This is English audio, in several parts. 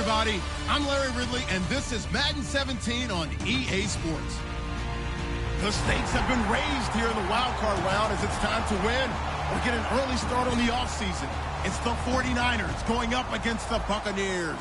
everybody. I'm Larry Ridley, and this is Madden 17 on EA Sports. The stakes have been raised here in the wild card round as it's time to win or get an early start on the offseason. It's the 49ers going up against the Buccaneers.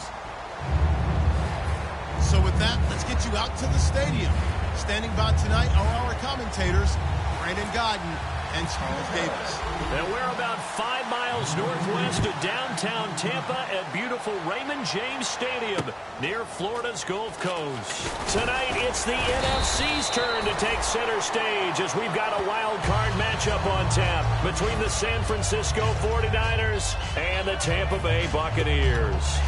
So with that, let's get you out to the stadium. Standing by tonight are our commentators, Brandon Godden and Charles Davis. And we're about 5 miles northwest of downtown Tampa at beautiful Raymond James Stadium near Florida's Gulf Coast. Tonight, it's the NFC's turn to take center stage as we've got a wild card matchup on tap between the San Francisco 49ers and the Tampa Bay Buccaneers.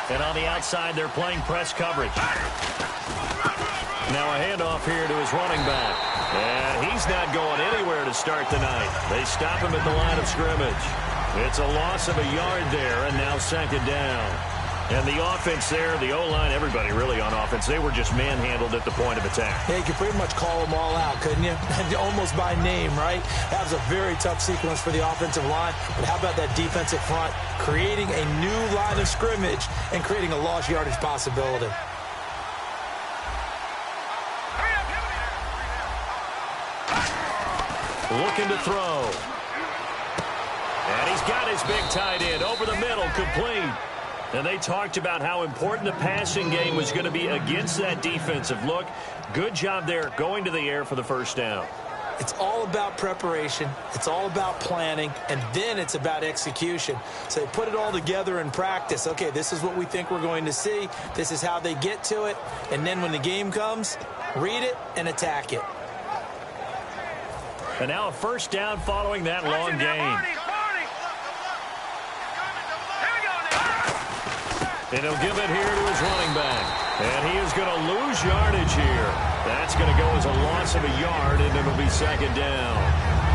And on the outside, they're playing press coverage. Now a handoff here to his running back. And he's not going anywhere to start the night. They stop him at the line of scrimmage. It's a loss of a yard there, and now second down. And the offense there, the O-line, everybody really on offense, they were just manhandled at the point of attack. Yeah, you could pretty much call them all out, couldn't you? Almost by name, right? That was a very tough sequence for the offensive line. But how about that defensive front creating a new line of scrimmage and creating a lost yardage possibility? Looking to throw. And he's got his big tight end over the middle, complete. And they talked about how important the passing game was going to be against that defensive look. Good job there going to the air for the first down. It's all about preparation. It's all about planning. And then it's about execution. So they put it all together in practice. Okay, this is what we think we're going to see. This is how they get to it. And then when the game comes, read it and attack it. And now a first down following that long gain. And he'll give it here to his running back. And he is going to lose yardage here. That's going to go as a loss of a yard, and it'll be second down.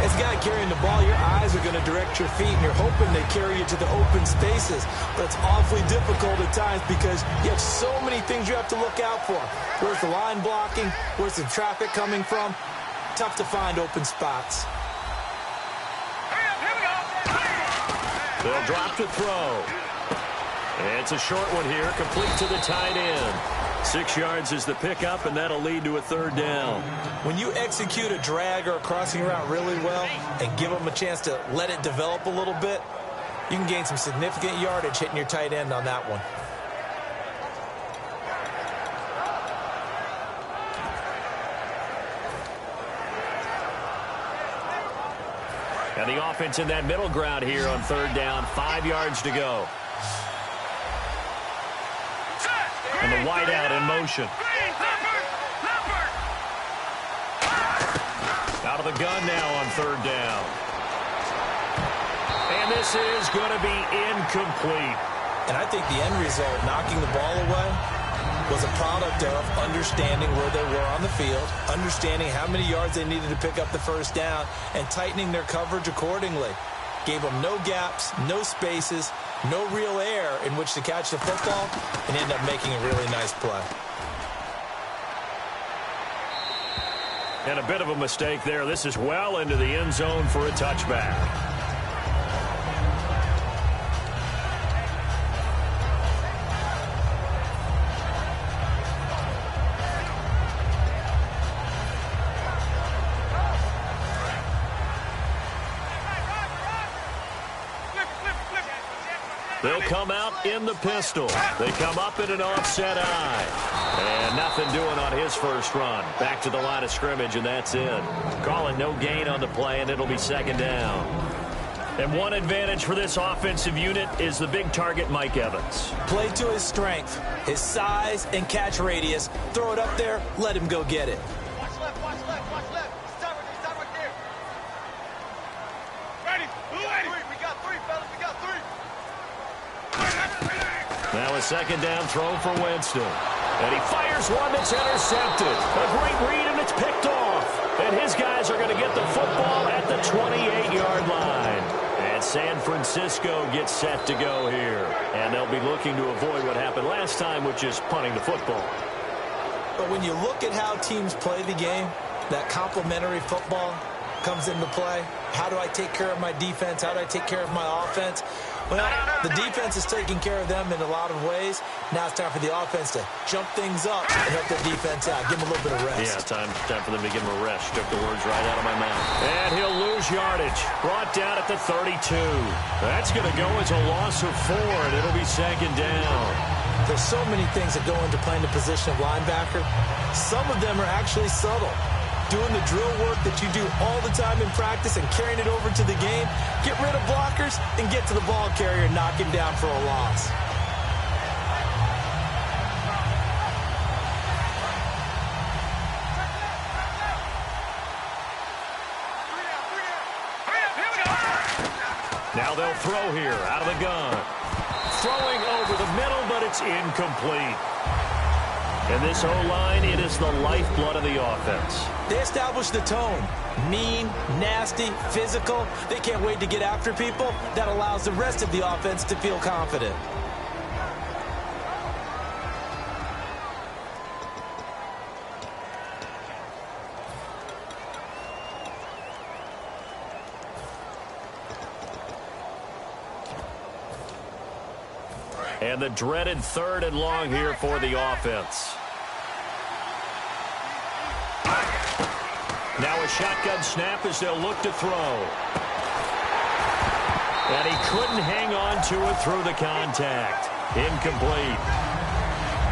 As a guy carrying the ball, your eyes are going to direct your feet, and you're hoping they carry you to the open spaces. But it's awfully difficult at times because you have so many things you have to look out for. Where's the line blocking? Where's the traffic coming from? Tough to find open spots. They'll drop to throw. It's a short one here, complete to the tight end. 6 yards is the pickup, and that'll lead to a third down. When you execute a drag or a crossing route really well and give them a chance to let it develop a little bit, you can gain some significant yardage hitting your tight end on that one. And the offense in that middle ground here on third down, 5 yards to go. And the wide out in motion. Out of the gun now on third down. And this is going to be incomplete. And I think the end result, knocking the ball away, was a product of understanding where they were on the field, understanding how many yards they needed to pick up the first down, and tightening their coverage accordingly. Gave them no gaps, no spaces, no real air in which to catch the football, and ended up making a really nice play. And a bit of a mistake there. This is well into the end zone for a touchback. They'll come out in the pistol. They come up in an offset eye. And nothing doing on his first run. Back to the line of scrimmage, and that's it. Calling no gain on the play, and it'll be second down. And one advantage for this offensive unit is the big target, Mike Evans. Play to his strength, his size and catch radius. Throw it up there, let him go get it. Watch left, watch left, watch left. Stop right there. Ready? We got three, fellas. We got three. Now a second down throw for Winston. And he fires one that's intercepted. A great read, and it's picked off. And his guys are going to get the football at the 28-yard line. And San Francisco gets set to go here. And they'll be looking to avoid what happened last time, which is punting the football. But when you look at how teams play the game, that complementary football comes into play. How do I take care of my defense? How do I take care of my offense? Well, the defense is taking care of them in a lot of ways. Now it's time for the offense to jump things up and help their defense out. Give them a little bit of rest. Yeah, time for them to give him a rest. Took the words right out of my mouth. And he'll lose yardage. Brought down at the 32. That's going to go as a loss of 4, and it'll be second down. There's so many things that go into playing the position of linebacker. Some of them are actually subtle. Doing the drill work that you do all the time in practice and carrying it over to the game. Get rid of blockers and get to the ball carrier and knock him down for a loss. Now they'll throw here out of the gun. Throwing over the middle, but it's incomplete. And this O-line, it is the lifeblood of the offense. They establish the tone. Mean, nasty, physical. They can't wait to get after people. That allows the rest of the offense to feel confident. And the dreaded 3rd and long here for the offense. Now a shotgun snap as they'll look to throw. And he couldn't hang on to it through the contact. Incomplete.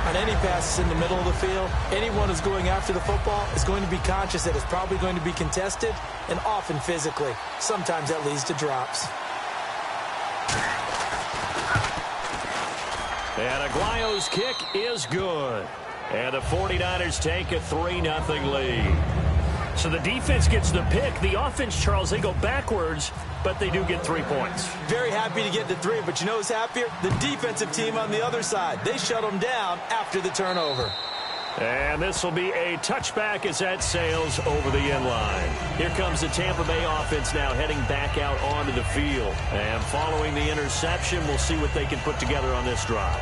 On any passes in the middle of the field, anyone who's going after the football is going to be conscious that it's probably going to be contested and often physically. Sometimes that leads to drops. And Aguayo's kick is good. And the 49ers take a 3-0 lead. So the defense gets the pick. The offense, Charles, they go backwards, but they do get 3 points. Very happy to get the 3, but you know who's happier? The defensive team on the other side. They shut them down after the turnover. And this will be a touchback as that sails over the end line. Here comes the Tampa Bay offense now heading back out onto the field. And following the interception, we'll see what they can put together on this drive.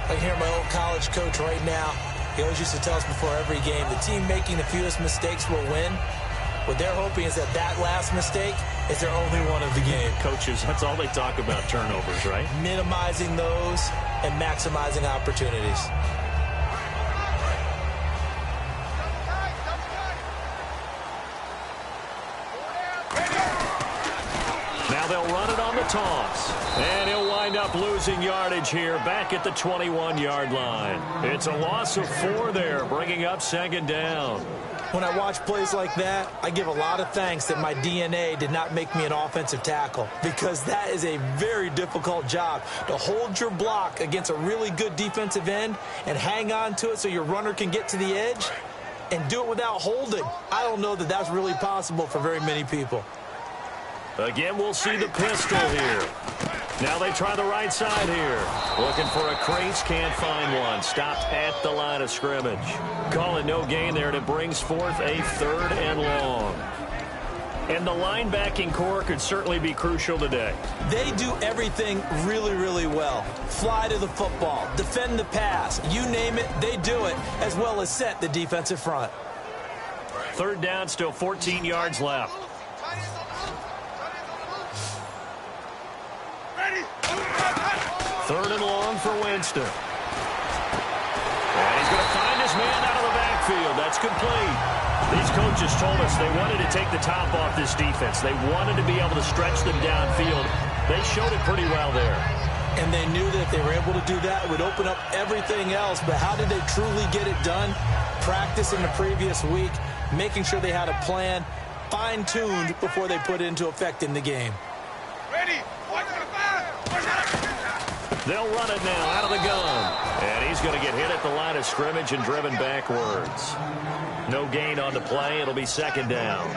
I hear my old college coach right now. He always used to tell us before every game, the team making the fewest mistakes will win. What they're hoping is that that last mistake is their only one of the game. Coaches, that's all they talk about, turnovers, right? Minimizing those and maximizing opportunities. Now they'll run it on the toss. And he'll wind up losing yardage here back at the 21-yard line. It's a loss of 4 there, bringing up second down. When I watch plays like that, I give a lot of thanks that my DNA did not make me an offensive tackle, because that is a very difficult job, to hold your block against a really good defensive end and hang on to it so your runner can get to the edge and do it without holding. I don't know that that's really possible for very many people. Again, we'll see the pistol here. Now they try the right side here. Looking for a crease, can't find one. Stopped at the line of scrimmage. Call it no gain there, and it brings forth a 3rd and long. And the linebacking core could certainly be crucial today. They do everything really, really well. Fly to the football, defend the pass, you name it, they do it, as well as set the defensive front. 3rd down, still 14 yards left. 3rd and long for Winston. And he's going to find his man out of the backfield. That's complete. These coaches told us they wanted to take the top off this defense. They wanted to be able to stretch them downfield. They showed it pretty well there. And they knew that if they were able to do that, it would open up everything else. But how did they truly get it done? Practice in the previous week, making sure they had a plan, fine-tuned before they put it into effect in the game. Ready? They'll run it now out of the gun. And he's going to get hit at the line of scrimmage and driven backwards. No gain on the play. It'll be second down.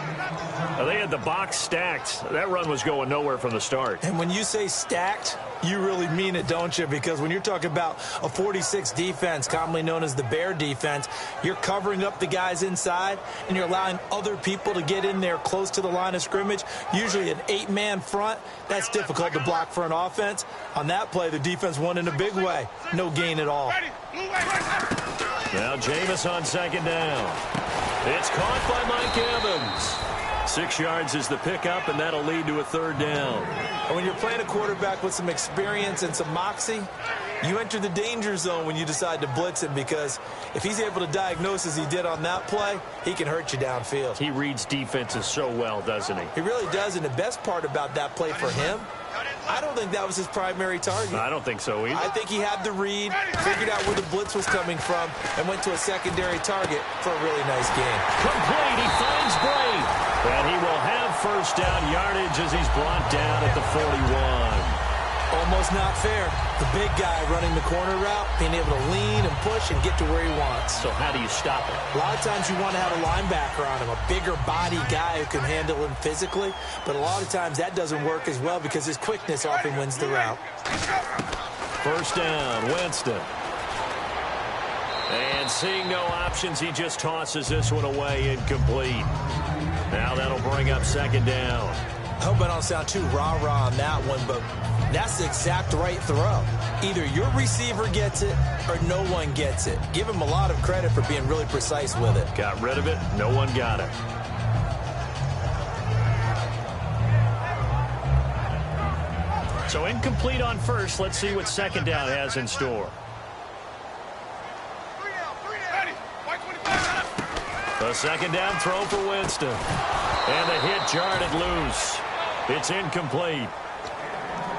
They had the box stacked. That run was going nowhere from the start. And when you say stacked, you really mean it, don't you? Because when you're talking about a 46 defense, commonly known as the Bear defense, you're covering up the guys inside, and you're allowing other people to get in there close to the line of scrimmage, usually an 8-man front. That's difficult to block for an offense. On that play, the defense won in a big way. No gain at all. Now Jameis on second down. It's caught by Mike Evans. 6 yards is the pickup, and that'll lead to a third down. And when you're playing a quarterback with some experience and some moxie, you enter the danger zone when you decide to blitz him, because if he's able to diagnose as he did on that play, he can hurt you downfield. He reads defenses so well, doesn't he? He really does, and the best part about that play for him, I don't think that was his primary target. I don't think so either. I think he had the read, figured out where the blitz was coming from, and went to a secondary target for a really nice game. Complete. He finds Bray. And he will have first down yardage as he's brought down at the 41. Almost not fair. The big guy running the corner route, being able to lean and push and get to where he wants. So how do you stop it? A lot of times you want to have a linebacker on him, a bigger body guy who can handle him physically. But a lot of times that doesn't work as well because his quickness often wins the route. First down, Winston. And seeing no options, he just tosses this one away, incomplete. Now that'll bring up second down. I hope I don't sound too rah-rah on that one, but that's the exact right throw. Either your receiver gets it or no one gets it. Give him a lot of credit for being really precise with it. Got rid of it. No one got it. So incomplete on first. Let's see what second down has in store. The second down throw for Winston. And the hit jarred loose. It's incomplete.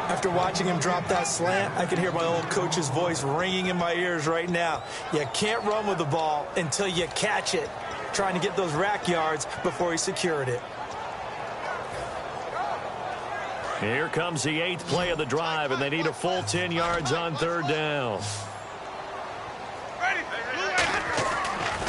After watching him drop that slant, I can hear my old coach's voice ringing in my ears right now. You can't run with the ball until you catch it. Trying to get those rack yards before he secured it. Here comes the 8th play of the drive, and they need a full 10 yards on third down.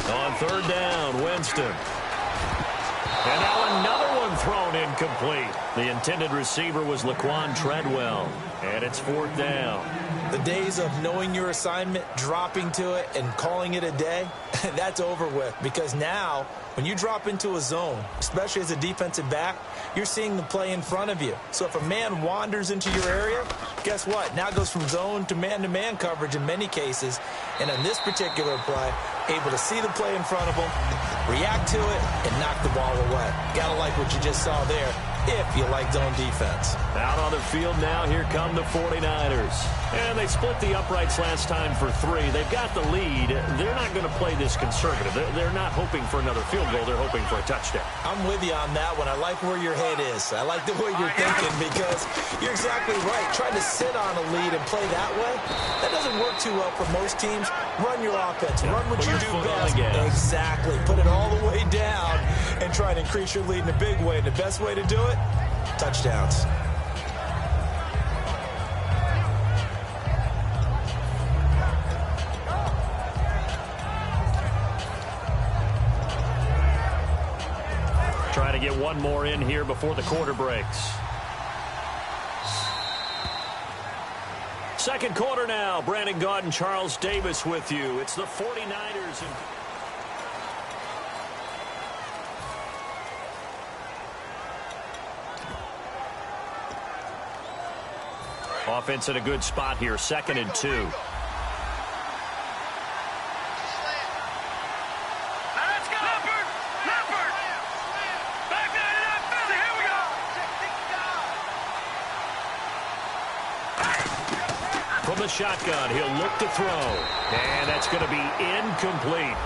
On third down, Winston. And now another one thrown incomplete. The intended receiver was Laquan Treadwell. And it's fourth down. The days of knowing your assignment, dropping to it, and calling it a day, that's over with. Because now, when you drop into a zone, especially as a defensive back, you're seeing the play in front of you. So if a man wanders into your area, guess what? Now it goes from zone to man coverage in many cases. And on this particular play, able to see the play in front of him, react to it, and knock the ball away. Gotta like what you just saw there, if you like zone defense. Out on the field now, here come the 49ers. And they split the uprights last time for 3. They've got the lead. They're not going to play this conservative. They're not hoping for another field goal. They're hoping for a touchdown. I'm with you on that one. I like where your head is. I like the way you're thinking because you're exactly right. Trying to sit on a lead and play that way, that doesn't work too well for most teams. Run your offense. Run what you do best. Exactly. Put it all the way down and try to increase your lead in a big way. And the best way to do it, touchdowns. Trying to get one more in here before the quarter breaks. Second quarter now. Brandon Gaud and Charles Davis with you. It's the 49ers. Offense in a good spot here. 2nd and 2. From the shotgun, he'll look to throw. And that's going to be incomplete.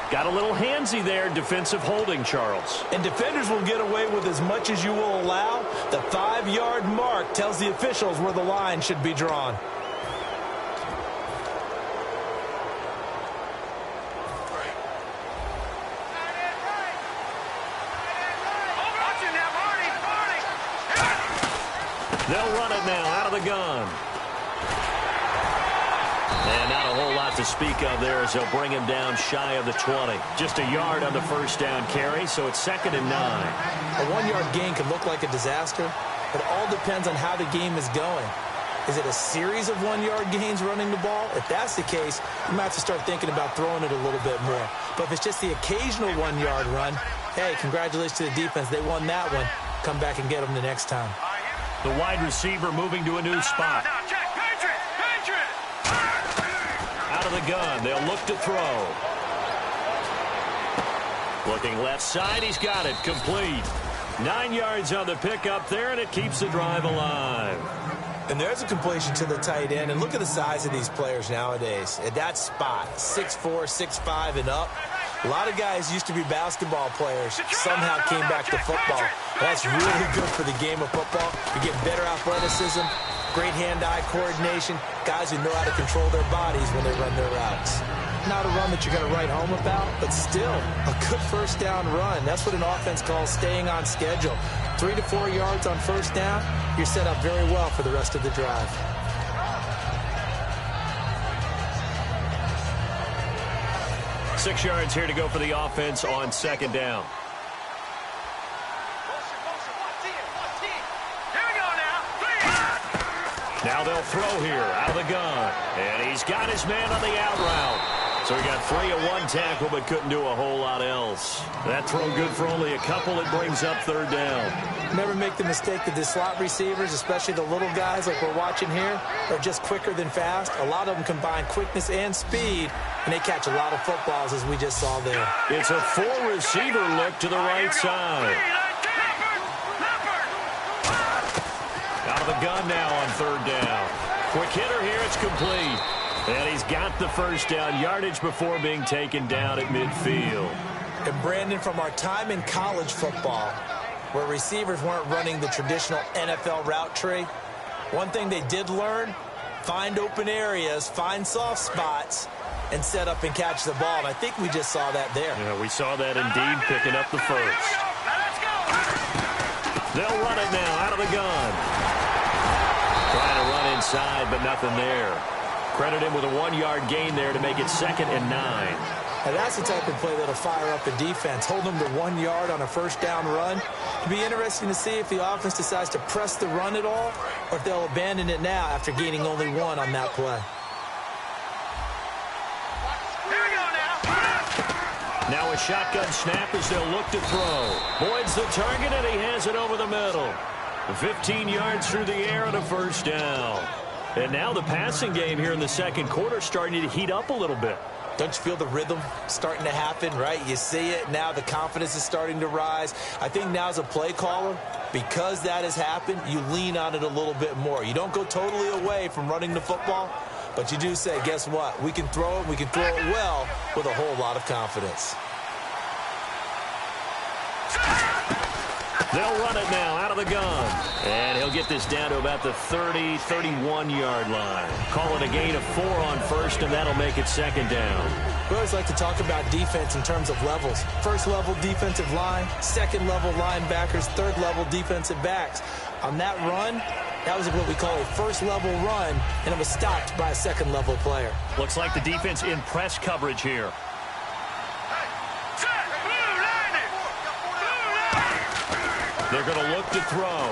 Got a little handsy there, defensive holding, Charles. And defenders will get away with as much as you will allow. The 5-yard mark tells the officials where the line should be drawn. They'll run it now out of the gun. And not a whole lot to speak of there as they'll bring him down shy of the 20. Just a yard on the first down carry, so it's 2nd and 9. A 1-yard gain can look like a disaster. It all depends on how the game is going. Is it a series of 1-yard gains running the ball? If that's the case, you might have to start thinking about throwing it a little bit more. But if it's just the occasional 1-yard run, hey, congratulations to the defense. They won that one. Come back and get them the next time. The wide receiver moving to a new spot. Out of the gun, they'll look to throw. Looking left side, he's got it, complete. 9 yards on the pickup there, and it keeps the drive alive. And there's a completion to the tight end. And look at the size of these players nowadays. At that spot, 6'4", 6'5", and up. A lot of guys used to be basketball players, somehow came back to football. That's really good for the game of football. You get better athleticism, great hand-eye coordination, guys who know how to control their bodies when they run their routes. Not a run that you're going to write home about, but still a good first down run. That's what an offense calls staying on schedule. 3 to 4 yards on first down, you're set up very well for the rest of the drive. Six yards here to go for the offense on 2nd down. Now they'll throw here out of the gun. And he's got his man on the out route. So he got 3 of 1 tackle, but couldn't do a whole lot else. That throw good for only a couple. It brings up 3rd down. Never make the mistake that the slot receivers, especially the little guys like we're watching here, are just quicker than fast. A lot of them combine quickness and speed, and they catch a lot of footballs, as we just saw there. It's a 4-receiver look to the right side. Out of the gun now on 3rd down. Quick hitter here, it's complete. And he's got the first down, yardage before being taken down at midfield. And Brandon, from our time in college football, where receivers weren't running the traditional NFL route tree, one thing they did learn, find open areas, find soft spots, and set up and catch the ball. And I think we just saw that there. Yeah, we saw that indeed, picking up the first. They'll run it now out of the gun. Trying to run inside, but nothing there. Credit him with a 1-yard gain there to make it 2nd and 9. And that's the type of play that'll fire up a defense. Hold them to 1 yard on a first down run. It'll be interesting to see if the offense decides to press the run at all, or if they'll abandon it now after gaining only 1 on that play. Now a shotgun snap as they'll look to throw. Boyd's the target, and he has it over the middle. 15 yards through the air and a first down. And now the passing game here in the 2nd quarter starting to heat up a little bit. Don't you feel the rhythm starting to happen, right? You see it now. The confidence is starting to rise. I think now as a play caller, because that has happened, you lean on it a little bit more. You don't go totally away from running the football, but you do say, guess what? We can throw it. We can throw it well with a whole lot of confidence. They'll run it now out of the gun. And he'll get this down to about the 30, 31-yard line. Call it a gain of 4 on first, and that'll make it 2nd down. We always like to talk about defense in terms of levels. First level defensive line, second level linebackers, third level defensive backs. On that run, that was what we call a first level run, and it was stopped by a second level player. Looks like the defense in press coverage here. They're going to look to throw.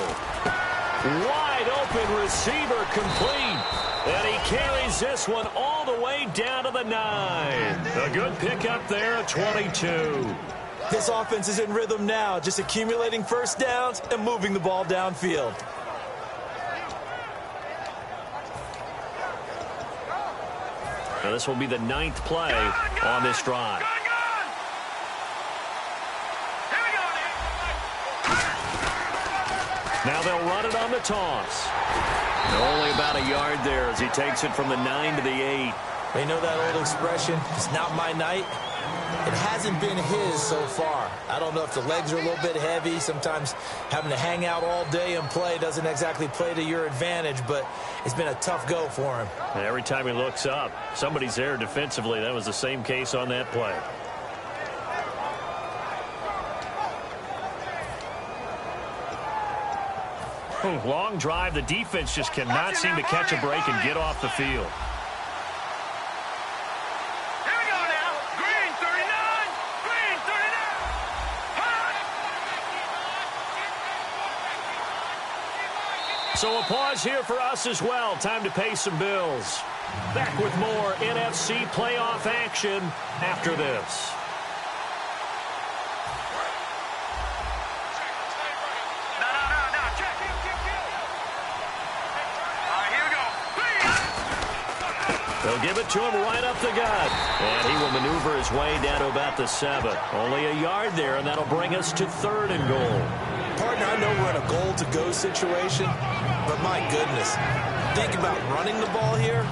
Wide open receiver complete. And he carries this one all the way down to the 9. A good pickup there at 22. This offense is in rhythm now, just accumulating first downs and moving the ball downfield. Now this will be the 9th play on this drive. Now they'll run it on the toss. Only about a yard there as he takes it from the 9 to the 8. They know that old expression, it's not my night. It hasn't been his so far. I don't know if the legs are a little bit heavy. Sometimes having to hang out all day and play doesn't exactly play to your advantage, but it's been a tough go for him. And every time he looks up, somebody's there defensively. That was the same case on that play. Long drive. The defense just cannot seem to catch a break and get off the field. So a pause here for us as well. Time to pay some bills. Back with more NFC playoff action after this. They'll give it to him right up the gut. And he will maneuver his way down to about the 7. Only a yard there, and that'll bring us to 3rd and goal. Partner, I know we're in a goal-to-go situation, but my goodness, think about running the ball here.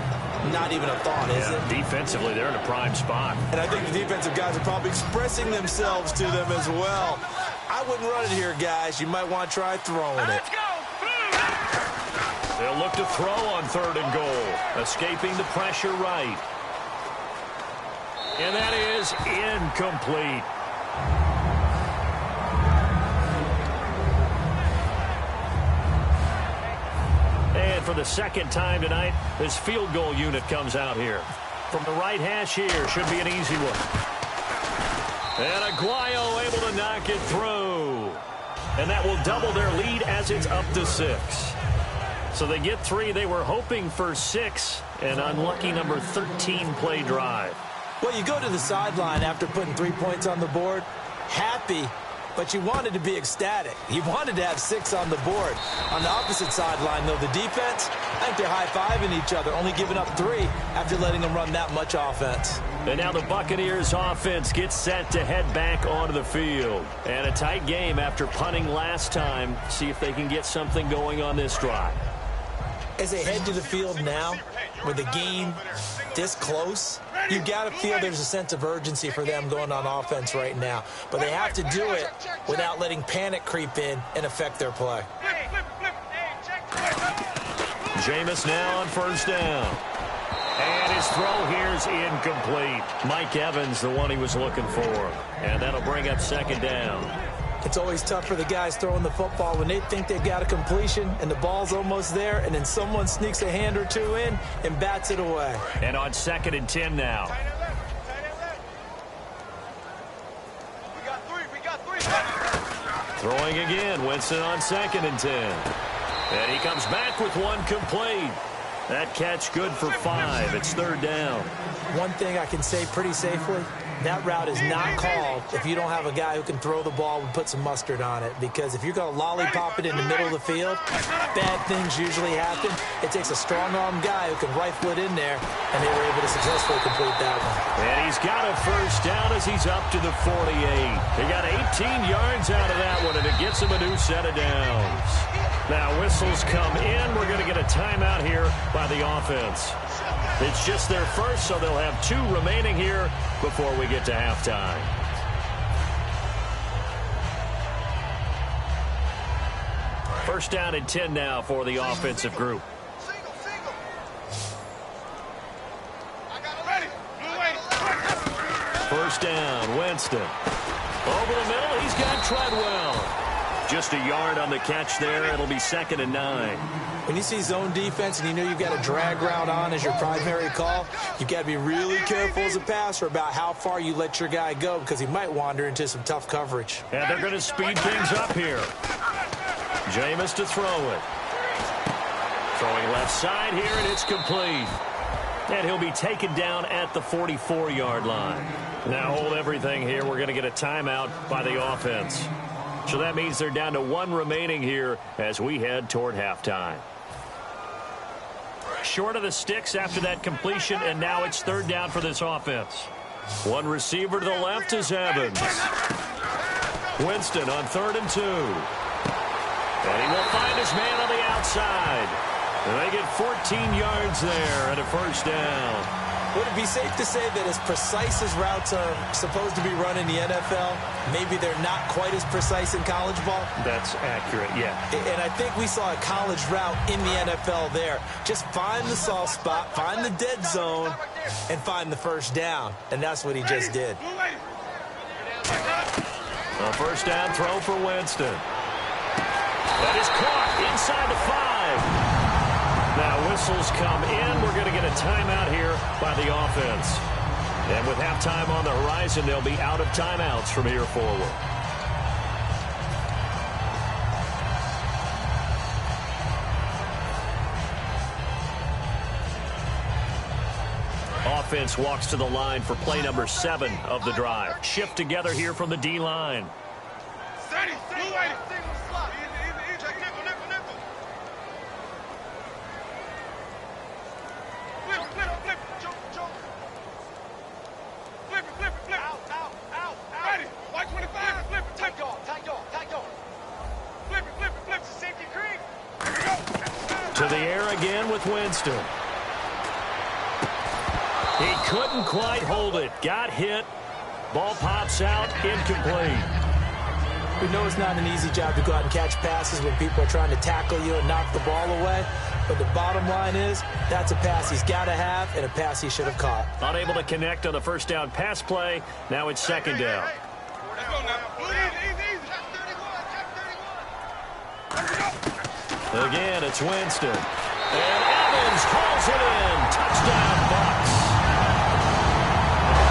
Not even a thought, is it? Defensively, they're in a prime spot. And I think the defensive guys are probably expressing themselves to them as well. I wouldn't run it here, guys. You might want to try throwing it. Let's go. They'll look to throw on 3rd and goal, escaping the pressure right. And that is incomplete. And for the second time tonight, this field goal unit comes out here. From the right hash here, should be an easy one. And Aguayo able to knock it through. And that will double their lead as it's up to 6. So they get 3. They were hoping for 6. An unlucky number 13 play drive. Well, you go to the sideline after putting 3 points on the board, happy, but you wanted to be ecstatic. You wanted to have 6 on the board. On the opposite sideline, though, the defense, I think they're high-fiving each other, only giving up 3 after letting them run that much offense. And now the Buccaneers offense gets set to head back onto the field. And a tight game after punting last time. See if they can get something going on this drive. As they head to the field now, with the game this close, you got to feel there's a sense of urgency for them going on offense right now. But they have to do it without letting panic creep in and affect their play. Jameis now on 1st down. And his throw here is incomplete. Mike Evans, the one he was looking for. And that'll bring up 2nd down. It's always tough for the guys throwing the football when they think they've got a completion and the ball's almost there, and then someone sneaks a hand or 2 in and bats it away. And on 2nd and 10 now. We got three. Throwing again, Winston on 2nd and 10. And he comes back with 1 complete. That catch good for 5. It's 3rd down. One thing I can say pretty safely, that route is not called if you don't have a guy who can throw the ball and put some mustard on it. Because if you're going to lollipop it in the middle of the field, bad things usually happen. It takes a strong-arm guy who can rifle it in there, and they were able to successfully complete that one. And he's got a 1st down as he's up to the 48. He got 18 yards out of that one, and it gets him a new set of downs. Now whistles come in. We're going to get a timeout here by the offense. It's just their first, so they'll have 2 remaining here before we get to halftime. First down and 10 now for the offensive group. Single. I got it ready. Blue way. 1st down, Winston. Over the middle, he's got Treadwell. Just a yard on the catch there. It'll be 2nd and 9. When you see zone defense and you know you've got a drag route on as your primary call, you've got to be really careful as a passer about how far you let your guy go because he might wander into some tough coverage. And they're going to speed things up here. Jameis to throw it. Throwing left side here, and it's complete. And he'll be taken down at the 44-yard line. Now hold everything here. We're going to get a timeout by the offense. So that means they're down to 1 remaining here as we head toward halftime. Short of the sticks after that completion, and now it's 3rd down for this offense. 1 receiver to the left is Evans. Winston on 3rd and 2. And he will find his man on the outside. And they get 14 yards there and a 1st down. Would it be safe to say that as precise as routes are supposed to be run in the NFL, maybe they're not quite as precise in college ball? That's accurate, yeah. And I think we saw a college route in the NFL there. Just find the soft spot, find the dead zone, and find the 1st down. And that's what he just did. A 1st down throw for Winston. That is caught inside the 5. Now whistles come in. We're going to get a timeout here by the offense. And with halftime on the horizon, they'll be out of timeouts from here forward. offense walks to the line for play number 7 of the drive. Shift together here from the D-line. Steady, blue lady. Check nickel. Flip. Choke. Flip it. Out. Ready. White 25. Flip it. Tight dog. Flip it. Safety creep. Here we go. To the air again with Winston. He couldn't quite hold it. Got hit. Ball pops out. Incomplete. We know it's not an easy job to go out and catch passes when people are trying to tackle you and knock the ball away. But the bottom line is, that's a pass he's got to have and a pass he should have caught. Unable to connect on the first down pass play. Now it's second down. Let's go now. Easy. Check 31. Again, it's Winston. And Evans hauls it in. Touchdown, Bucs.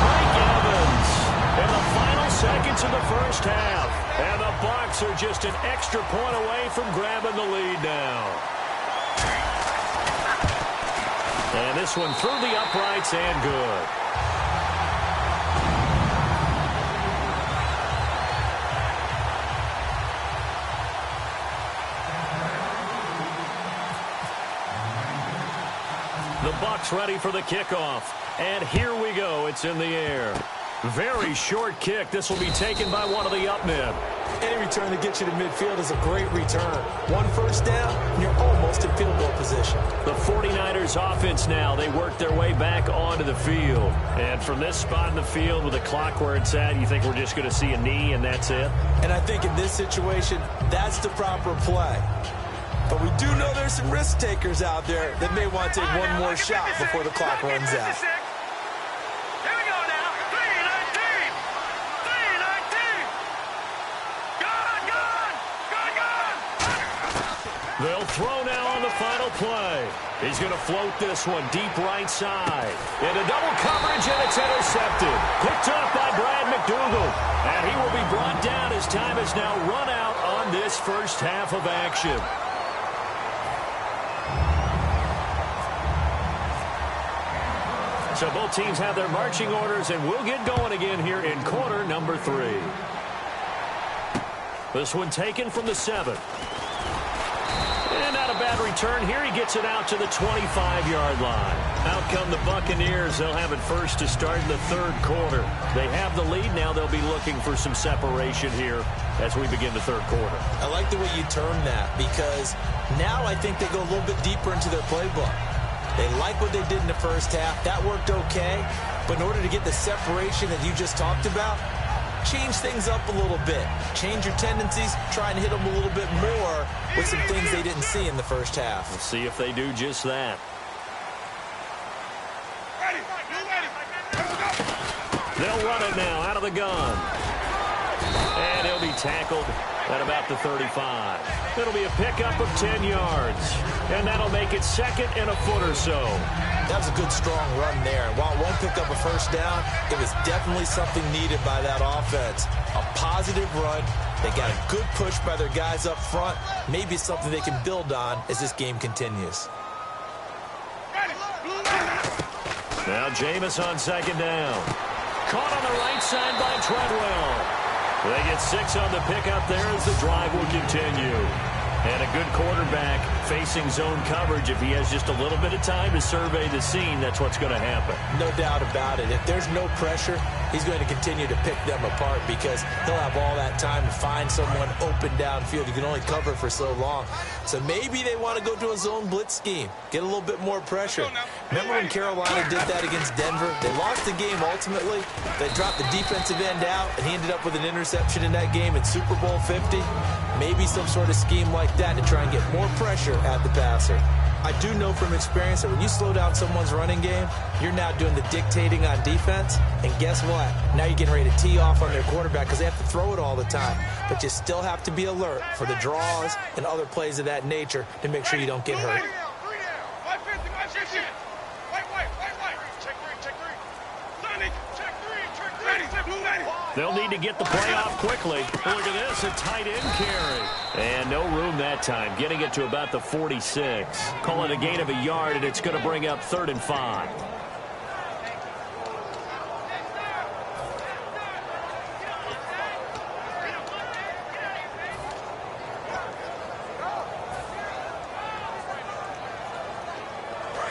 Mike Evans in the final seconds of the first half. And the Bucs are just an extra point away from grabbing the lead now. And this one through the uprights and good. The Bucs ready for the kickoff. And here we go. It's in the air. Very short kick. This will be taken by one of the up men. Any return that gets you to midfield is a great return. One first down, and you're almost in field goal position. The 49ers offense now. They work their way back onto the field. And from this spot in the field with the clock where it's at, you think we're just going to see a knee and that's it? And I think in this situation, that's the proper play. But we do know there's some risk takers out there that may want to take one more shot before the clock runs out. Here we go now. 3-19. Gone. They'll throw now on the final play. He's going to float this one deep right side. Into double coverage, and it's intercepted. Picked up by Brad McDougal. And he will be brought down as time has now run out on this first half of action. So both teams have their marching orders, and we'll get going again here in quarter number 3. This one taken from the 7. And not a bad return here. He gets it out to the 25-yard line. Out come the Buccaneers. They'll have it first to start in the third quarter. They have the lead. Now they'll be looking for some separation here as we begin the third quarter. I like the way you term that, because now I think they go a little bit deeper into their playbook. They like what they did in the first half. That worked okay. But in order to get the separation that you just talked about, change things up a little bit. Change your tendencies. Try and hit them a little bit more with some things they didn't see in the first half. We'll see if they do just that. They'll run it now out of the gun. And he'll be tackled at about the 35. It'll be a pickup of 10 yards. And that'll make it second and a foot or so. That was a good, strong run there. And while it won't pick up a first down, it was definitely something needed by that offense. A positive run. They got a good push by their guys up front. Maybe something they can build on as this game continues. Now Jameis on second down. Caught on the right side by Treadwell. They get 6 on the pickup there as the drive will continue. And a good quarterback facing zone coverage. If he has just a little bit of time to survey the scene, that's what's going to happen. No doubt about it. If there's no pressure, he's going to continue to pick them apart because he'll have all that time to find someone open downfield. He can only cover for so long. So maybe they want to go to a zone blitz scheme, get a little bit more pressure. Remember when Carolina did that against Denver? They lost the game ultimately. They dropped the defensive end out, and he ended up with an interception in that game in Super Bowl 50. Maybe some sort of scheme like that to try and get more pressure at the passer. I do know from experience that when you slow down someone's running game, you're now doing the dictating on defense. And guess what? Now you're getting ready to tee off on their quarterback because they have to throw it all the time. But you still have to be alert for the draws and other plays of that nature to make sure you don't get hurt. They'll need to get the play off quickly. Look at this, a tight end carry. And no room that time, getting it to about the 46. Call it a gain of a yard, and it's going to bring up 3rd and 5.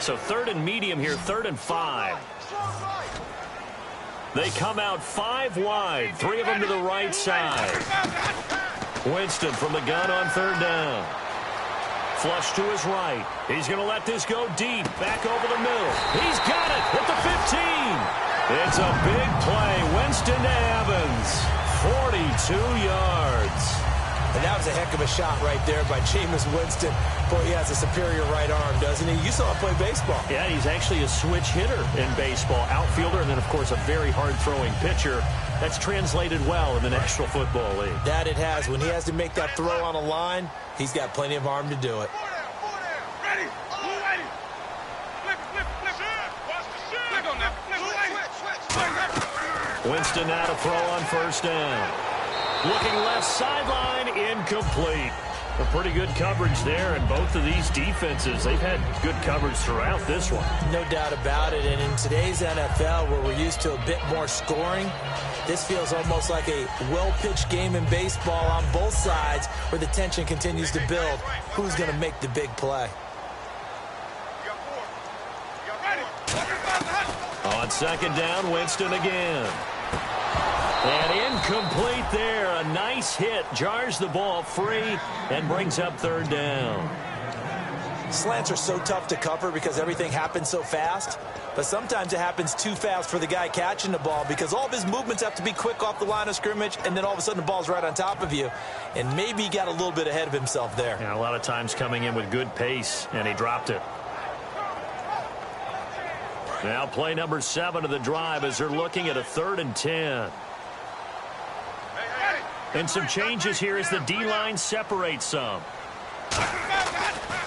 So 3rd and medium here, 3rd and 5. They come out 5 wide, 3 of them to the right side. Winston from the gun on 3rd down. Flush to his right. He's going to let this go deep. Back over the middle. He's got it at the 15. It's a big play. Winston to Evans. 42 yards. And that was a heck of a shot right there by Jameis Winston. Boy, he has a superior right arm, doesn't he? You saw him play baseball. Yeah, he's actually a switch hitter in baseball. Outfielder, and then, of course, a very hard-throwing pitcher. That's translated well in the National Football League. That it has. When he has to make that throw on a line, he's got plenty of arm to do it. Ready? Ready? Flip, flip, flip. Watch the shit. Flip on that. Switch. Winston now to throw on 1st down. Looking left sideline, incomplete. A pretty good coverage there, and both of these defenses, they've had good coverage throughout this one. No doubt about it, and in today's NFL, where we're used to a bit more scoring, this feels almost like a well-pitched game in baseball on both sides, where the tension continues to build. Who's going to make the big play? On 2nd down, Winston again. And incomplete there. A nice hit. Jars the ball free and brings up 3rd down. Slants are so tough to cover because everything happens so fast. But sometimes it happens too fast for the guy catching the ball because all of his movements have to be quick off the line of scrimmage, and then all of a sudden the ball's right on top of you. And maybe he got a little bit ahead of himself there. Yeah, a lot of times coming in with good pace, and he dropped it. Now play number 7 of the drive as they're looking at a 3rd and 10. And some changes here as the D-line separates some.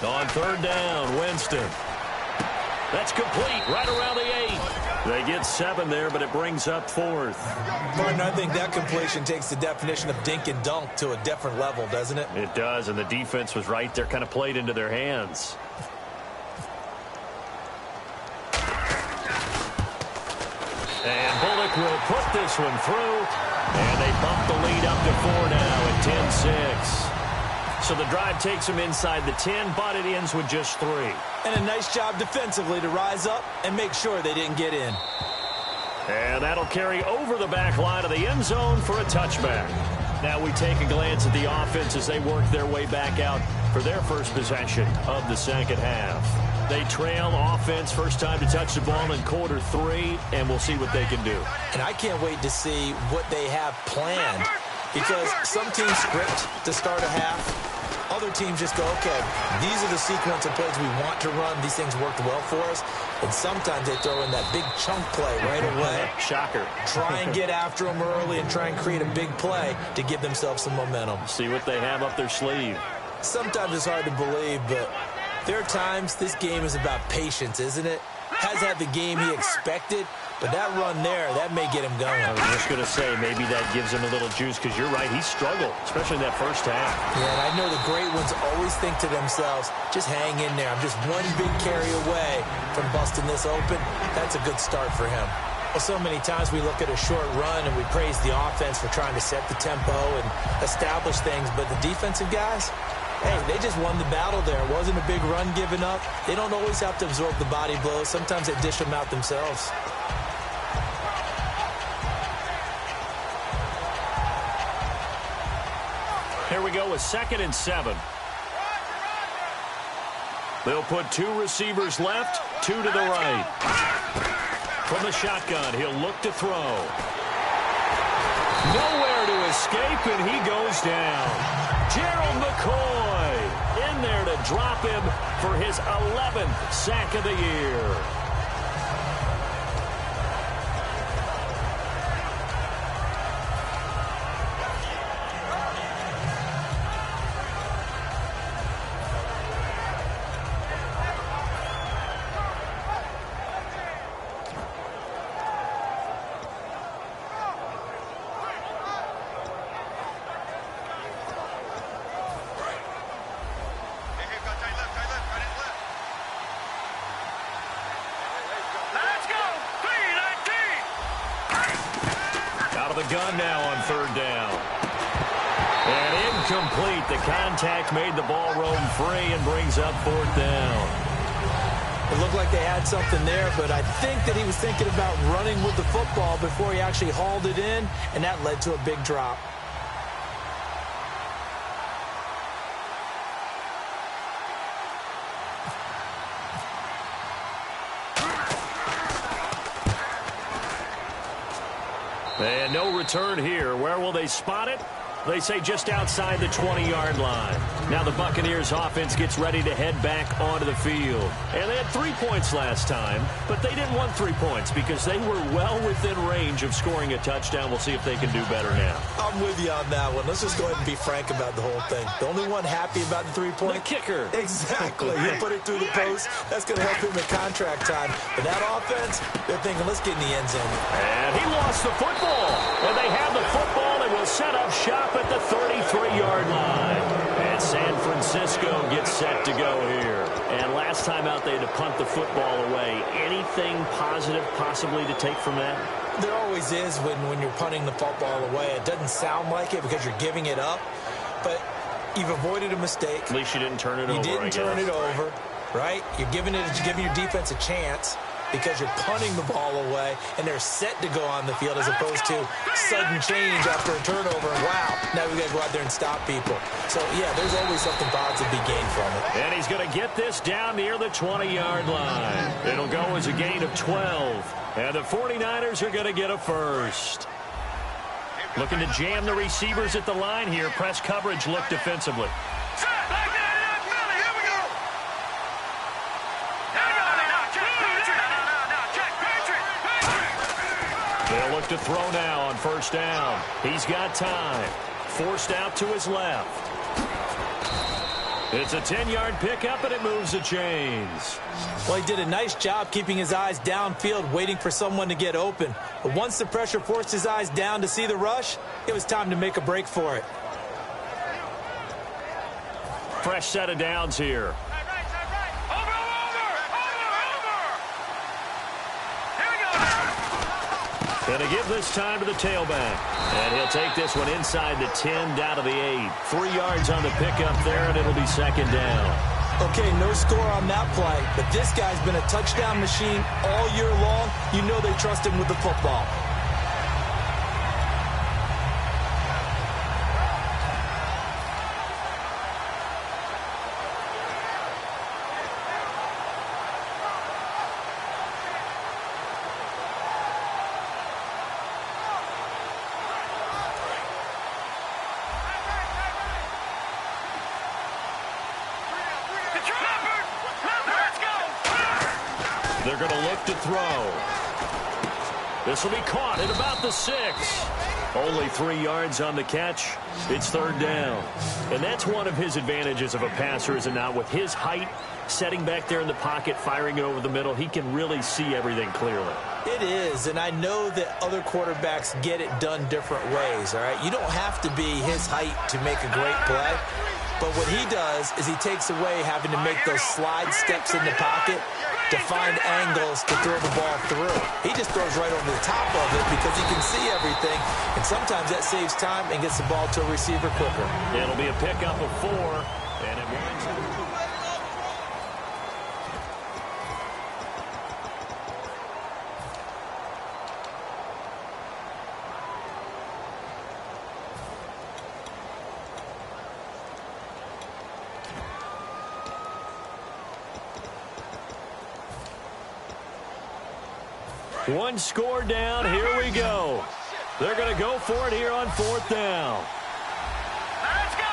On 3rd down, Winston. That's complete right around the 8. They get 7 there, but it brings up 4th. Martin, I think that completion takes the definition of dink and dunk to a different level, doesn't it? It does, and the defense was right there, kind of played into their hands. And Bullock will put this one through. And they bump the lead up to 4 now at 10-6. So the drive takes them inside the 10, but it ends with just 3. And a nice job defensively to rise up and make sure they didn't get in. And that'll carry over the back line of the end zone for a touchback. Now we take a glance at the offense as they work their way back out for their first possession of the 2nd half. They trail offense, first time to touch the ball in quarter 3, and we'll see what they can do. And I can't wait to see what they have planned, because some teams script to start a half. Other teams just go, okay, these are the sequence of plays we want to run. These things worked well for us. And sometimes they throw in that big chunk play right away. Shocker. Try and get after them early and try and create a big play to give themselves some momentum. See what they have up their sleeve. Sometimes it's hard to believe, but there are times this game is about patience, isn't it? Has had the game he expected, but that run there, that may get him going. I was just going to say, maybe that gives him a little juice, because you're right, he struggled, especially in that first half. Yeah, and I know the great ones always think to themselves, just hang in there. I'm just one big carry away from busting this open. That's a good start for him. Well, so many times we look at a short run and we praise the offense for trying to set the tempo and establish things, but the defensive guys, hey, they just won the battle there. It wasn't a big run given up. They don't always have to absorb the body blows. Sometimes they dish them out themselves. Here we go with 2nd and 7. They'll put 2 receivers left, 2 to the right. From the shotgun, he'll look to throw. Nowhere to escape, and he goes down. Gerald McCoy in there to drop him for his 11th sack of the year. Gun now on 3rd down. And incomplete. The contact made the ball roam free and brings up 4th down. It looks looked like they had something there, but I think that he was thinking about running with the football before he actually hauled it in, and that led to a big drop. And no return here. Where will they spot it? They say just outside the 20-yard line. Now the Buccaneers offense gets ready to head back onto the field. And they had 3 points last time, but they didn't want 3 points because they were well within range of scoring a touchdown. We'll see if they can do better now. I'm with you on that one. Let's just go ahead and be frank about the whole thing. The only one happy about the 3-point? The kicker. Exactly. He'll put it through the post. That's going to help him in contract time. But that offense, they're thinking, let's get in the end zone. And he lost the football. And they have the football and will set up shop at the 33-yard line. And San Francisco gets set to go here. And last time out, they had to punt the football away. Anything positive possibly to take from that? There always is when you're punting the football away. It doesn't sound like it because you're giving it up, but you've avoided a mistake. At least you didn't turn it over. You didn't turn it over, right? You're giving your defense a chance because you're punting the ball away, and they're set to go on the field as opposed to sudden change after a turnover. And wow, now we got to go out there and stop people. So, yeah, there's always something positive to be gained from it. And he's going to get this down near the 20-yard line. It'll go as a gain of 12. And the 49ers are going to get a first. Looking to jam the receivers at the line here. Press coverage look defensively. They'll look to throw now on first down. He's got time. Forced out to his left. It's a 10-yard pickup, and it moves the chains. Well, he did a nice job keeping his eyes downfield, waiting for someone to get open. But once the pressure forced his eyes down to see the rush, it was time to make a break for it. Fresh set of downs here. Going to give this time to the tailback. And he'll take this one inside the 10, down to the 8. 3 yards on the pickup there, and it'll be second down. Okay, no score on that play, but this guy's been a touchdown machine all year long. You know they trust him with the football. They're going to look to throw. This will be caught at about the 6. Only 3 yards on the catch. It's third down. And that's one of his advantages of a passer, is it not? With his height, setting back there in the pocket, firing it over the middle, he can really see everything clearly. It is, and I know that other quarterbacks get it done different ways, all right? You don't have to be his height to make a great play. But what he does is he takes away having to make those slide steps in the pocket to find angles to throw the ball through. He just throws right over the top of it because he can see everything, and sometimes that saves time and gets the ball to a receiver quicker. It'll be a pickup of 4, and it winds up. One score down. Here we go. They're going to go for it here on fourth down. Let's go.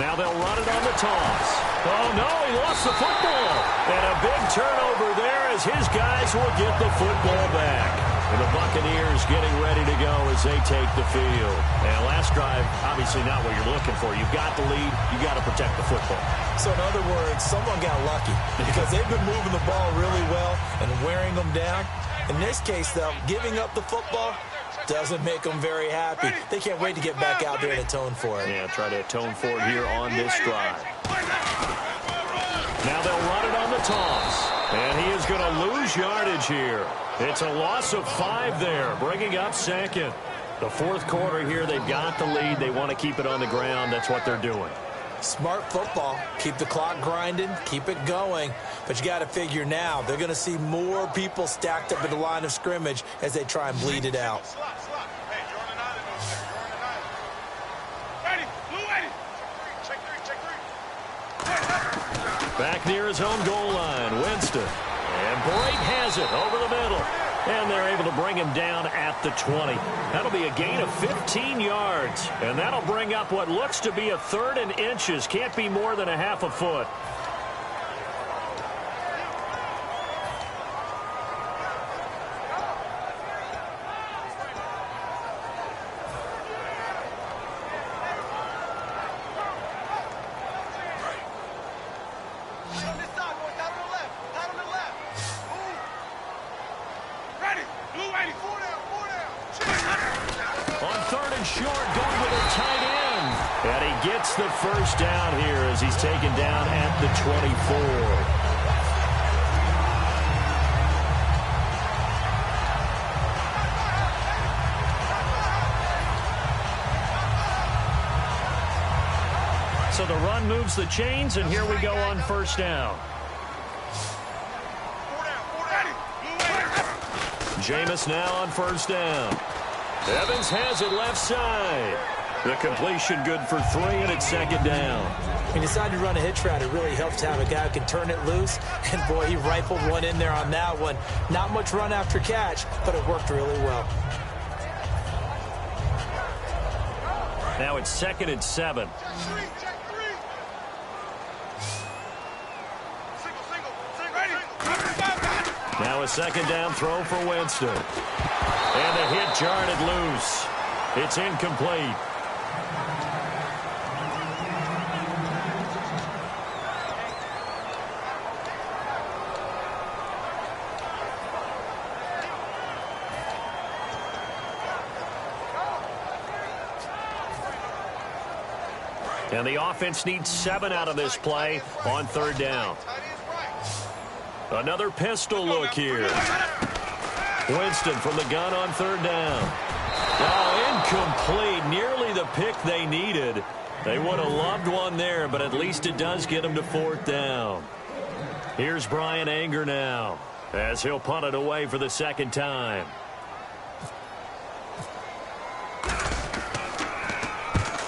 Now they'll run it on the toss. Oh, no, he lost the football. And a big turnover there as his guys will get the football back. And the Buccaneers getting ready to go as they take the field. And last drive, obviously not what you're looking for. You've got the lead. You've got to protect the football. So in other words, someone got lucky because they've been moving the ball really well and wearing them down. In this case, though, giving up the football doesn't make them very happy. They can't wait to get back out there and atone for it. Yeah, try to atone for it here on this drive. Now they'll run it on the toss. And he is going to lose yardage here. It's a loss of 5 there, bringing up second. The fourth quarter here, they've got the lead. They want to keep it on the ground. That's what they're doing. Smart football. Keep the clock grinding. Keep it going. But you got to figure now, they're going to see more people stacked up at the line of scrimmage as they try and bleed it out. Hey, you're on the 9 over there. You're on the 9. Ready, blue ready. Check three. Back near his own goal line, Winston. And Brake has it over the middle. And they're able to bring him down at the 20. That'll be a gain of 15 yards. And that'll bring up what looks to be a 3rd and inches. Can't be more than a half a foot. The first down here as he's taken down at the 24. So the run moves the chains, and here we go on first down. Jameis now on first down. Evans has it left side. The completion good for 3, and it's second down. When you decide to run a hitch route, it really helps to have a guy who can turn it loose. And, boy, he rifled one in there on that one. Not much run after catch, but it worked really well. Now it's 2nd and 7. Now a second down throw for Winston. And the hit jarred loose. It's incomplete. And the offense needs 7 out of this play on 3rd down. Another pistol look here. Winston from the gun on 3rd down. Oh, incomplete. Nearly the pick they needed. They would have loved one there, but at least it does get them to 4th down. Here's Brian Anger now as he'll punt it away for the 2nd time.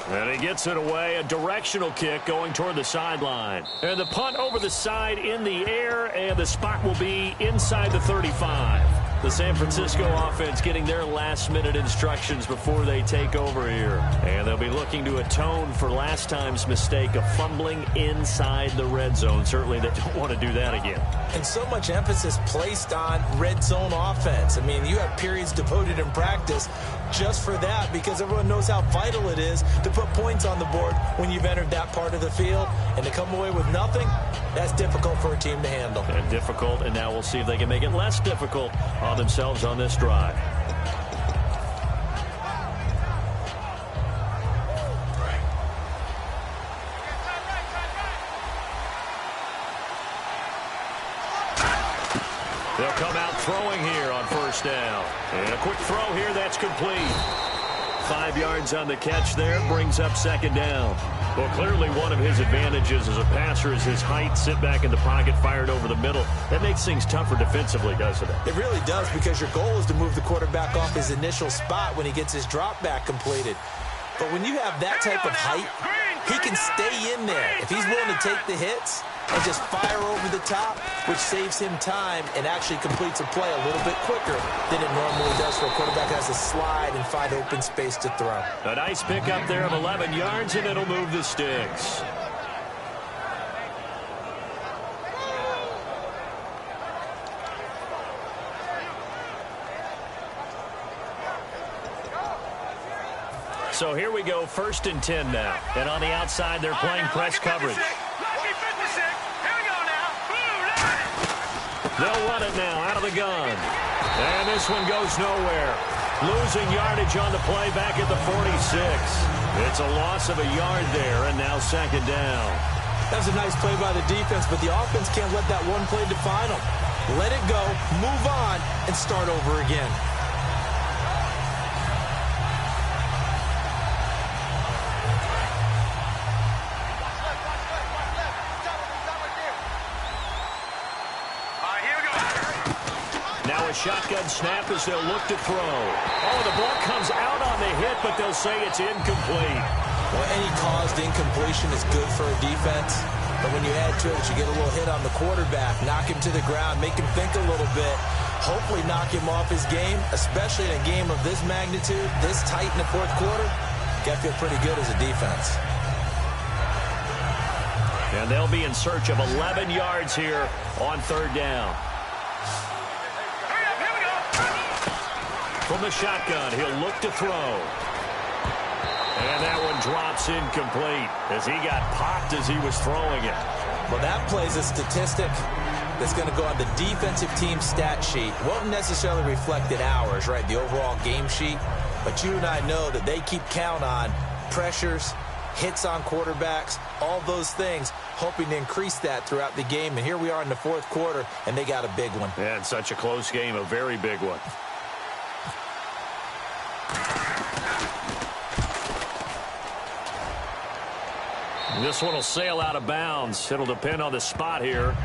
And he gets it away, a directional kick going toward the sideline. And the punt over the side in the air, and the spot will be inside the 35. The San Francisco offense getting their last-minute instructions before they take over here. And they'll be looking to atone for last time's mistake of fumbling inside the red zone. Certainly they don't want to do that again. And so much emphasis placed on red zone offense. I mean, you have periods devoted in practice just for that because everyone knows how vital it is to put points on the board when you've entered that part of the field. And to come away with nothing, that's difficult for a team to handle. And difficult, and now we'll see if they can make it less difficult on themselves on this drive. They'll come out throwing here on first down. And a quick throw here, that's complete. 5 yards on the catch there, brings up 2nd down. Well, clearly one of his advantages as a passer is his height. Sit back in the pocket, fired over the middle. That makes things tougher defensively, doesn't it? It really does, because your goal is to move the quarterback off his initial spot when he gets his drop back completed. But when you have that type of height, he can stay in there. If he's willing to take the hits and just fire over the top, which saves him time and actually completes a play a little bit quicker than it normally does for a quarterback that has to slide and find open space to throw. A nice pickup there of 11 yards, and it'll move the sticks. So here we go, 1st and 10 now. And on the outside, they're playing press coverage. They'll run it now out of the gun. And this one goes nowhere. Losing yardage on the play back at the 46. It's a loss of a yard there, and now 2nd down. That was a nice play by the defense, but the offense can't let that one play define them. Let it go, move on, and start over again. Now a shotgun snap as they'll look to throw. Oh, the ball comes out on the hit, but they'll say it's incomplete. Well, any caused incompletion is good for a defense. But when you add to it, you get a little hit on the quarterback, knock him to the ground, make him think a little bit, hopefully knock him off his game, especially in a game of this magnitude, this tight in the fourth quarter. Got to feel pretty good as a defense. And they'll be in search of 11 yards here on third down. From the shotgun, he'll look to throw. And that one drops incomplete as he got popped as he was throwing it. Well, that plays a statistic that's going to go on the defensive team stat sheet. Won't necessarily reflect in ours, right, the overall game sheet. But you and I know that they keep count on pressures, hits on quarterbacks, all those things, hoping to increase that throughout the game. And here we are in the fourth quarter, and they got a big one. And such a close game, a very big one. This one will sail out of bounds. It'll depend on the spot here.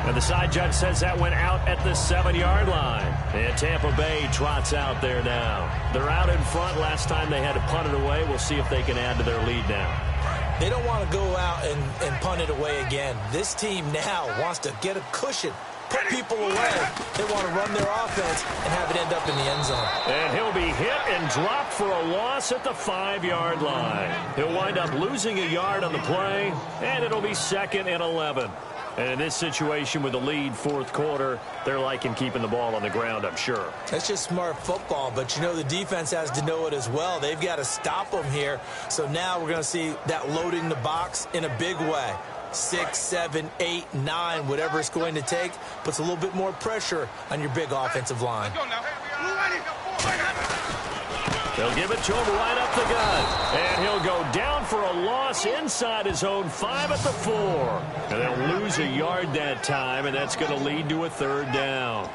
And the side judge says that went out at the 7-yard line. And Tampa Bay trots out there now. They're out in front. Last time they had to punt it away. We'll see if they can add to their lead now. They don't want to go out and punt it away again. This team now wants to get a cushion, put people away. They want to run their offense and have it end up in the end zone. And he'll be hit and dropped for a loss at the 5-yard line. He'll wind up losing a yard on the play, and it'll be 2nd and 11. And in this situation with the lead, fourth quarter, they're liking keeping the ball on the ground, I'm sure. That's just smart football, but you know the defense has to know it as well. They've got to stop them here. So now we're going to see that loading the box in a big way. 6, 7, 8, 9, whatever it's going to take, puts a little bit more pressure on your big offensive line. They'll give it to him right up the gut. And he'll go down for a loss inside his own 5 at the 4. And they'll lose a yard that time, and that's going to lead to a 3rd down.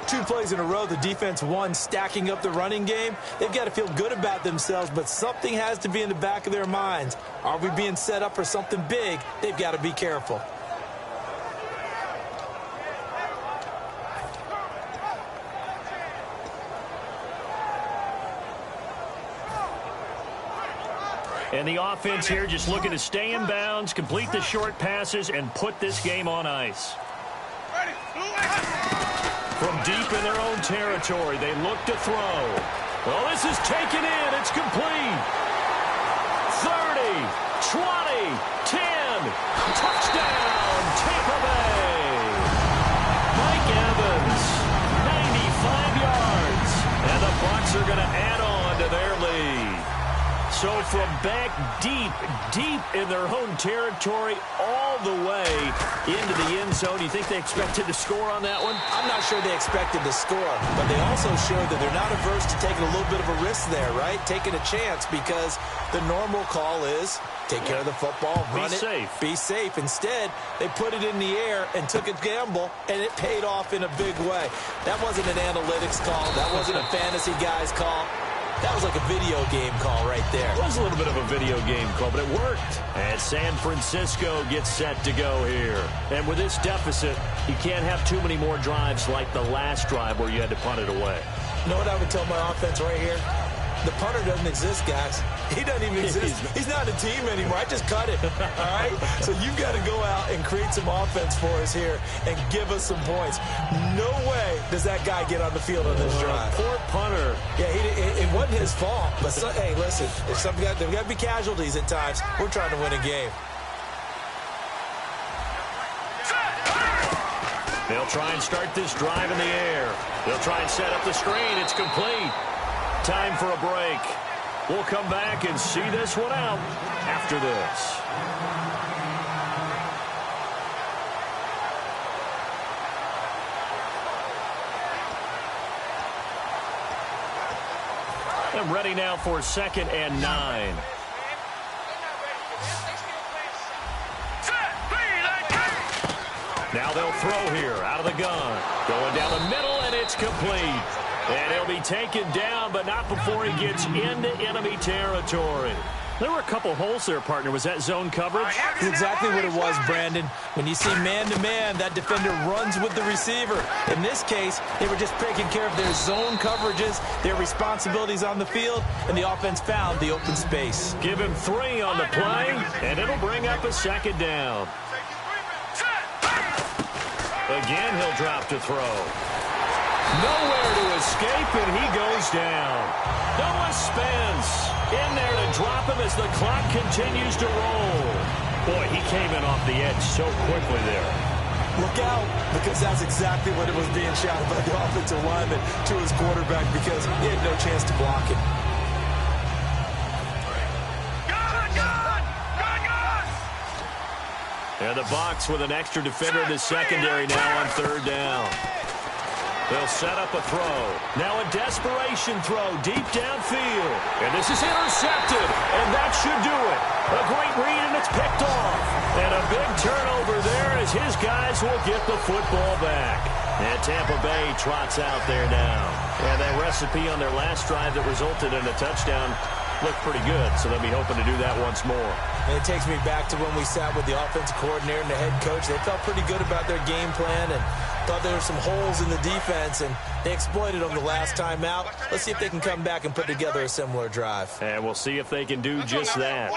2 plays in a row, the defense won, stacking up the running game. They've got to feel good about themselves, but something has to be in the back of their minds. Are we being set up for something big? They've got to be careful. And the offense here just looking to stay in bounds, complete the short passes, and put this game on ice. From deep in their own territory, they look to throw. Well, this is taken in. It's complete. 30, 20, 10. Touchdown, Tampa Bay. Mike Evans, 95 yards. And the Bucs are going to add on to their lead. So from back deep in their own territory all the way into the end zone, you think they expected to score on that one? I'm not sure they expected to score, but they also showed that they're not averse to taking a little bit of a risk there, right? Taking a chance, because the normal call is take care of the football, run it, be safe. Instead, they put it in the air and took a gamble, and it paid off in a big way. That wasn't an analytics call. That wasn't a fantasy guy's call. That was like a video game call right there. It was a little bit of a video game call, but it worked. And San Francisco gets set to go here. And with this deficit, you can't have too many more drives like the last drive where you had to punt it away. You know what I would tell my offense right here? The punter doesn't exist, guys. He doesn't even exist. He's not a team anymore. I just cut it, all right? So you've got to go out and create some offense for us here and give us some points. No way does that guy get on the field on this drive. Poor punter. Yeah, it wasn't his fault. But, hey, listen, if there's got to be casualties at times. We're trying to win a game. They'll try and start this drive in the air. They'll try and set up the screen. It's complete. Time for a break. We'll come back and see this one out after this. I'm ready now for 2nd and 9. Now they'll throw here out of the gun. Going down the middle, and it's complete. And he'll be taken down, but not before he gets into enemy territory. There were a couple holes there, partner. Was that zone coverage? That's exactly what it was, Brandon. When you see man-to-man, that defender runs with the receiver. In this case, they were just taking care of their zone coverages, their responsibilities on the field, and the offense found the open space. Give him 3 on the play, and it'll bring up a second down. Again, he'll drop to throw. Nowhere to escape, and he goes down. Noah Spence in there to drop him as the clock continues to roll. Boy, he came in off the edge so quickly there. Look out, because that's exactly what it was being shouted by the offensive lineman to his quarterback, because he had no chance to block it. And the Bucs with an extra defender in the secondary now on 3rd down. They'll set up a throw. Now a desperation throw deep downfield. And this is intercepted. And that should do it. A great read, and it's picked off. And a big turnover there as his guys will get the football back. And Tampa Bay trots out there now. And that recipe on their last drive that resulted in a touchdown looked pretty good, so they'll be hoping to do that once more. And it takes me back to when we sat with the offensive coordinator and the head coach. They felt pretty good about their game plan and thought there were some holes in the defense, and they exploited them the last time out. Let's see if they can come back and put together a similar drive. And we'll see if they can do just that.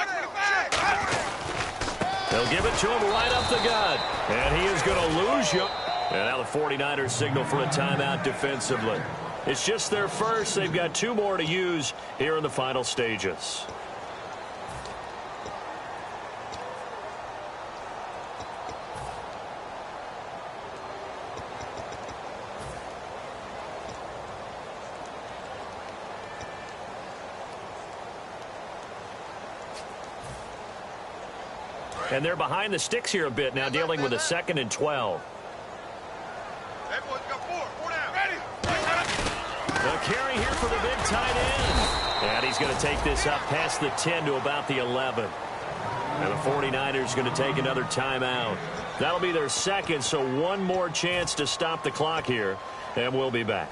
They'll give it to him right up the gut. And he is going to lose you. And now the 49ers signal for a timeout defensively. It's just their first. They've got 2 more to use here in the final stages. And they're behind the sticks here a bit now, dealing with a 2nd and 12. The carry here for the big tight end. And he's going to take this up past the 10 to about the 11. And the 49ers going to take another timeout. That'll be their 2nd, so 1 more chance to stop the clock here. And we'll be back.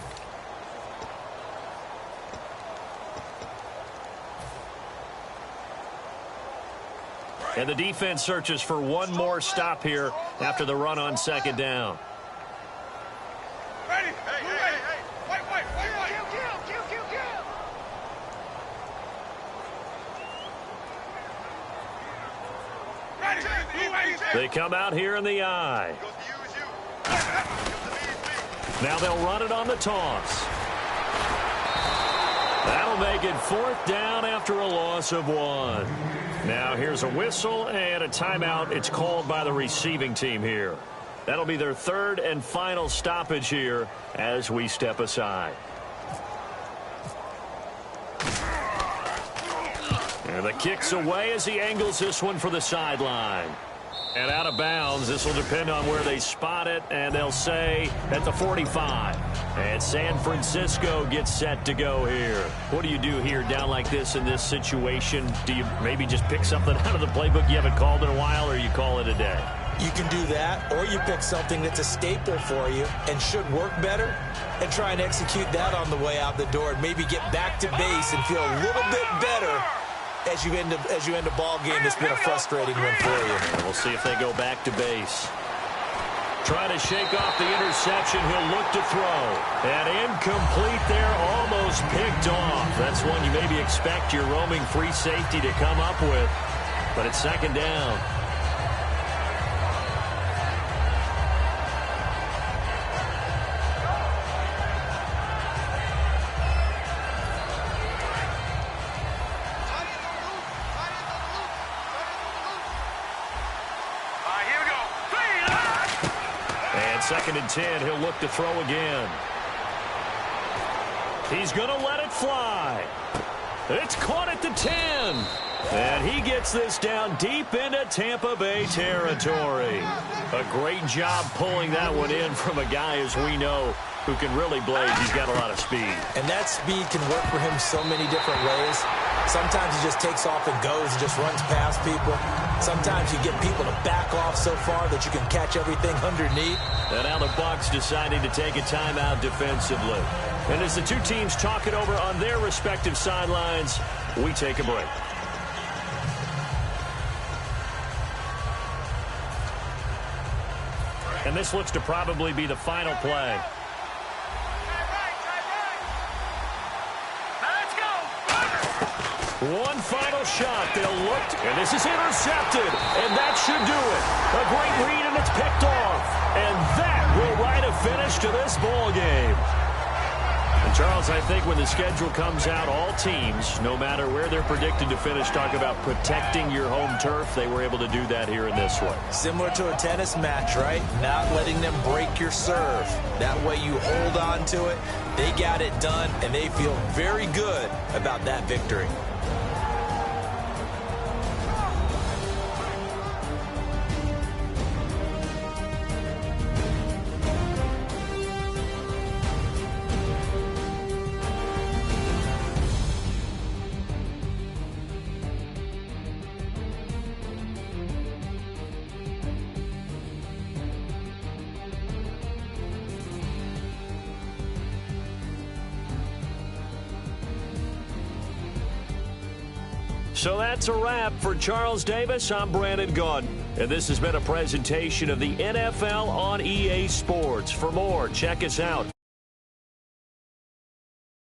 And the defense searches for 1 more stop here after the run on 2nd down. Ready? Hey. Wait. Ready? They come out here in the eye. Now they'll run it on the toss. That'll make it 4th down after a loss of 1. Now here's a whistle and a timeout. It's called by the receiving team here. That'll be their 3rd and final stoppage here as we step aside. And the kick's away as he angles this one for the sideline. And out of bounds, this will depend on where they spot it, and they'll say at the 45. And San Francisco gets set to go here. What do you do here down like this in this situation? Do you maybe just pick something out of the playbook you haven't called in a while, or you call it a day? You can do that, or you pick something that's a staple for you and should work better and try and execute that on the way out the door and maybe get back to base and feel a little bit better as you end a ball game that's been a frustrating one for you. And we'll see if they go back to base. Trying to shake off the interception. He'll look to throw. And incomplete there, almost picked off. That's one you maybe expect your roaming free safety to come up with. But it's 2nd down. And 2nd and 10, he'll look to throw again. He's going to let it fly. It's caught at the 10. And he gets this down deep into Tampa Bay territory. A great job pulling that one in from a guy, as we know, who can really blaze. He's got a lot of speed. And that speed can work for him so many different ways. Sometimes he just takes off and goes and just runs past people. Sometimes you get people to back off so far that you can catch everything underneath. And now the Bucs deciding to take a timeout defensively. And as the two teams talk it over on their respective sidelines, we take a break. And this looks to probably be the final play. One final shot. They'll look, and this is intercepted, and that should do it. A great read, and it's picked off. And that will write a finish to this ball game. And, Charles, I think when the schedule comes out, all teams, no matter where they're predicted to finish, talk about protecting your home turf. They were able to do that here in this one. Similar to a tennis match, right? Not letting them break your serve. That way you hold on to it. They got it done, and they feel very good about that victory. So that's a wrap for Charles Davis. I'm Brandon Gaudin, and this has been a presentation of the NFL on EA Sports. For more, check us out.